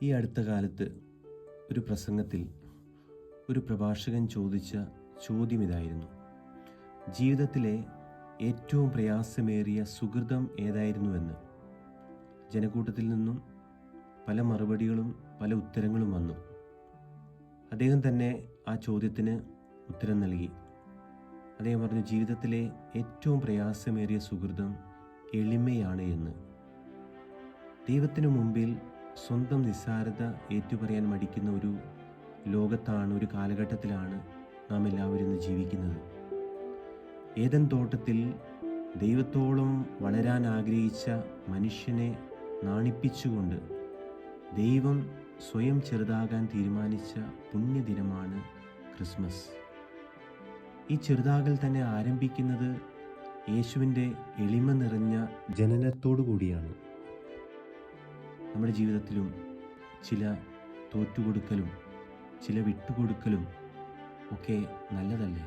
ഈ അടുത്ത കാലത്ത് ഒരു പ്രസംഗത്തിൽ ഒരു പ്രഭാഷകൻ ചോദിച്ച ചോദ്യം ഇതായിരുന്നു: ജീവിതത്തിലെ ഏറ്റവും പ്രയാസമേറിയ സുഹൃതം ഏതായിരുന്നുവെന്ന്. ജനക്കൂട്ടത്തിൽ നിന്നും പല മറുപടികളും പല ഉത്തരങ്ങളും വന്നു. അദ്ദേഹം തന്നെ ആ ചോദ്യത്തിന് ഉത്തരം നൽകി. അദ്ദേഹം പറഞ്ഞു, ജീവിതത്തിലെ ഏറ്റവും പ്രയാസമേറിയ സുഹൃതം എളിമയാണ് എന്ന്. ദൈവത്തിനു മുമ്പിൽ സ്വന്തം നിസ്സാരത ഏറ്റുപറയാൻ മടിക്കുന്ന ഒരു ലോകത്താണ്, ഒരു കാലഘട്ടത്തിലാണ് നാം എല്ലാവരും ഇന്ന് ജീവിക്കുന്നത്. ഏദൻ തോട്ടത്തിൽ ദൈവത്തോളം വളരാൻ ആഗ്രഹിച്ച മനുഷ്യനെ നാണിപ്പിച്ചുകൊണ്ട് ദൈവം സ്വയം ചെറുതാകാൻ തീരുമാനിച്ച പുണ്യദിനമാണ് ക്രിസ്മസ്. ഈ ചെറുതാകൽ തന്നെ ആരംഭിക്കുന്നത് യേശുവിൻ്റെ എളിമ നിറഞ്ഞ ജനനത്തോടു കൂടിയാണ്. നമ്മുടെ ജീവിതത്തിലും ചില തോറ്റുകൊടുക്കലും ചില വിട്ടുകൊടുക്കലും ഒക്കെ നല്ലതല്ലേ?